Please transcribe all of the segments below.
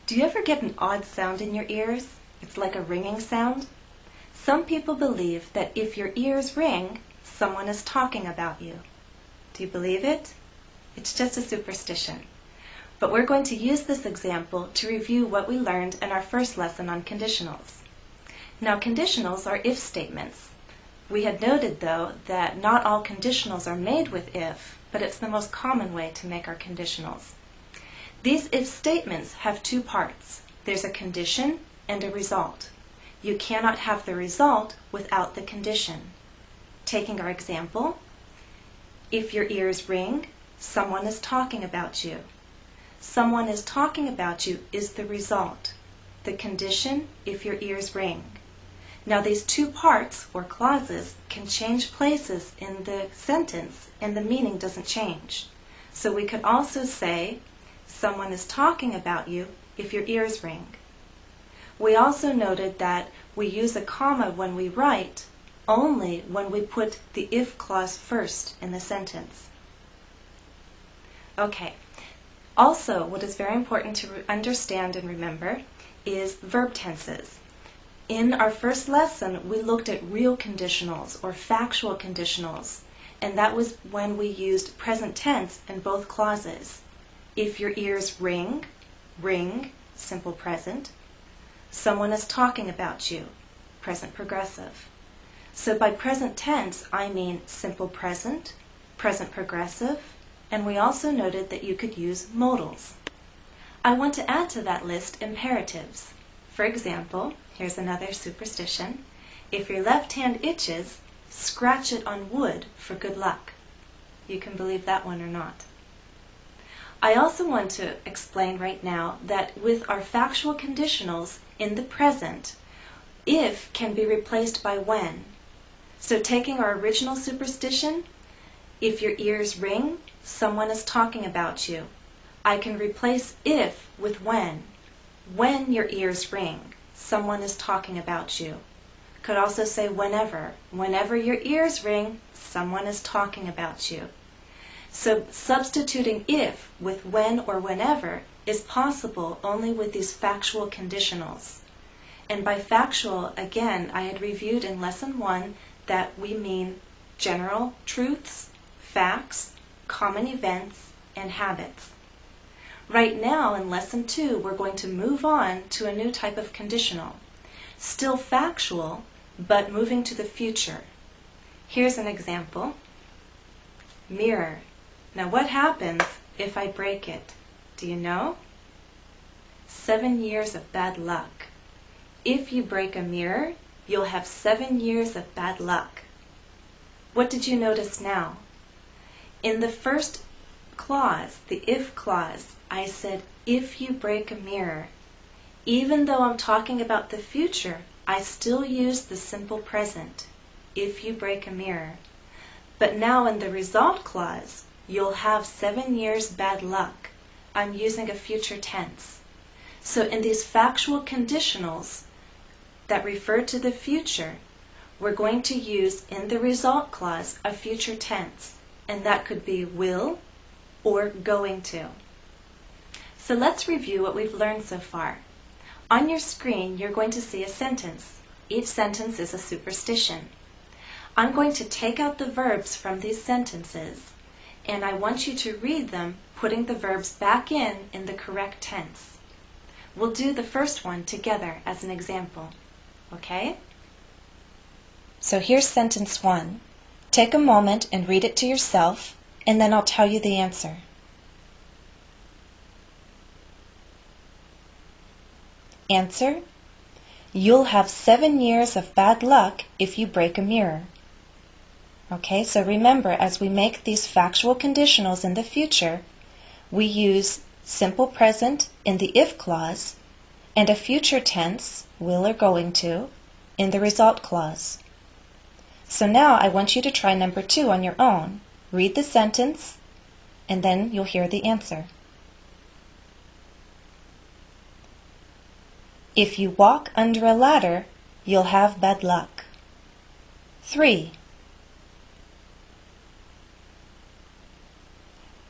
Do you ever get an odd sound in your ears? It's like a ringing sound. Some people believe that if your ears ring, someone is talking about you. Do you believe it? It's just a superstition. But we're going to use this example to review what we learned in our first lesson on conditionals. Now, conditionals are if statements. We had noted, though, that not all conditionals are made with if, but it's the most common way to make our conditionals. These if statements have two parts. There's a condition and a result. You cannot have the result without the condition. Taking our example, if your ears ring, someone is talking about you. Someone is talking about you is the result. The condition, if your ears ring. Now these two parts, or clauses, can change places in the sentence and the meaning doesn't change. So we could also say, someone is talking about you if your ears ring. We also noted that we use a comma when we write only when we put the if clause first in the sentence. Okay. Also, what is very important to understand and remember is verb tenses. In our first lesson, we looked at real conditionals or factual conditionals, and that was when we used present tense in both clauses. If your ears ring, ring, simple present. Someone is talking about you, present progressive. So by present tense, I mean simple present, present progressive, and we also noted that you could use modals. I want to add to that list imperatives. For example, here's another superstition. If your left hand itches, scratch it on wood for good luck. You can believe that one or not. I also want to explain right now that with our factual conditionals in the present, if can be replaced by when. So taking our original superstition, if your ears ring, someone is talking about you. I can replace if with when. When your ears ring, someone is talking about you. Could also say whenever. Whenever your ears ring, someone is talking about you. So substituting if with when or whenever is possible only with these factual conditionals. And by factual, again, I had reviewed in lesson 1 that we mean general truths, facts, common events, and habits. Right now in lesson 2, we're going to move on to a new type of conditional. Still factual, but moving to the future. Here's an example. Mirror. Now what happens if I break it? Do you know? 7 years of bad luck. If you break a mirror, you'll have 7 years of bad luck. What did you notice now? In the first clause, the if clause, I said, if you break a mirror. Even though I'm talking about the future, I still use the simple present, if you break a mirror. But now in the result clause, you'll have 7 years bad luck. I'm using a future tense. So in these factual conditionals that refer to the future, we're going to use in the result clause a future tense. And that could be will or going to. So let's review what we've learned so far. On your screen, you're going to see a sentence. Each sentence is a superstition. I'm going to take out the verbs from these sentences, and I want you to read them, putting the verbs back in the correct tense. We'll do the first one together as an example. Okay? So here's sentence 1. Take a moment and read it to yourself, and then I'll tell you the answer. Answer: you'll have 7 years of bad luck if you break a mirror. Okay, so remember, as we make these factual conditionals in the future, we use simple present in the if clause and a future tense, will or going to, in the result clause. So now I want you to try number 2 on your own. Read the sentence, and then you'll hear the answer. If you walk under a ladder, you'll have bad luck. 3.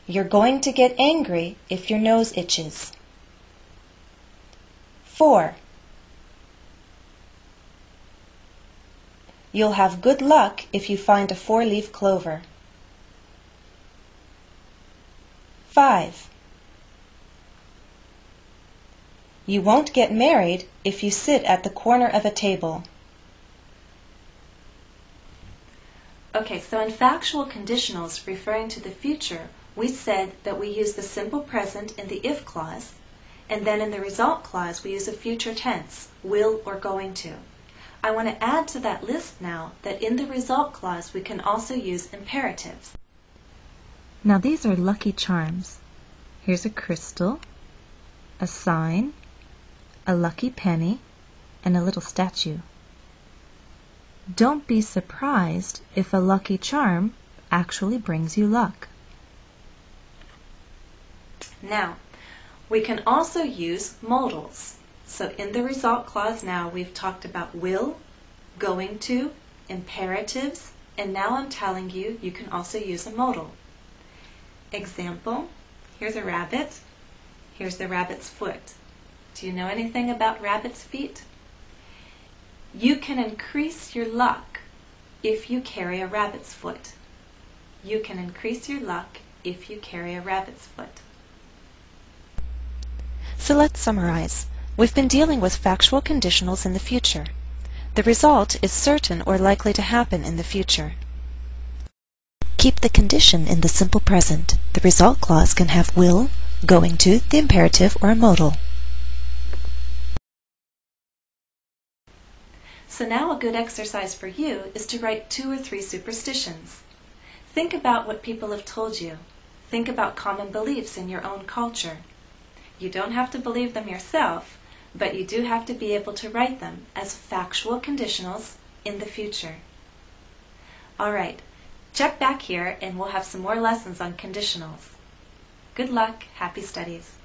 You're going to get angry if your nose itches. 4. You'll have good luck if you find a 4-leaf clover. 5. You won't get married if you sit at the corner of a table. Okay, so in factual conditionals referring to the future, we said that we use the simple present in the if clause, and then in the result clause we use a future tense, will or going to. I want to add to that list now that in the result clause we can also use imperatives. Now these are lucky charms. Here's a crystal, a sign, a lucky penny, and a little statue. Don't be surprised if a lucky charm actually brings you luck. Now, we can also use modals. So in the result clause now we've talked about will, going to, imperatives, and now I'm telling you you can also use a modal. Example, here's a rabbit, here's the rabbit's foot. Do you know anything about rabbit's feet? You can increase your luck if you carry a rabbit's foot. You can increase your luck if you carry a rabbit's foot. So let's summarize. We've been dealing with factual conditionals in the future. The result is certain or likely to happen in the future. Keep the condition in the simple present. The result clause can have will, going to, the imperative, or a modal. So now a good exercise for you is to write 2 or 3 superstitions. Think about what people have told you. Think about common beliefs in your own culture. You don't have to believe them yourself, but you do have to be able to write them as factual conditionals in the future. All right, check back here and we'll have some more lessons on conditionals. Good luck, happy studies.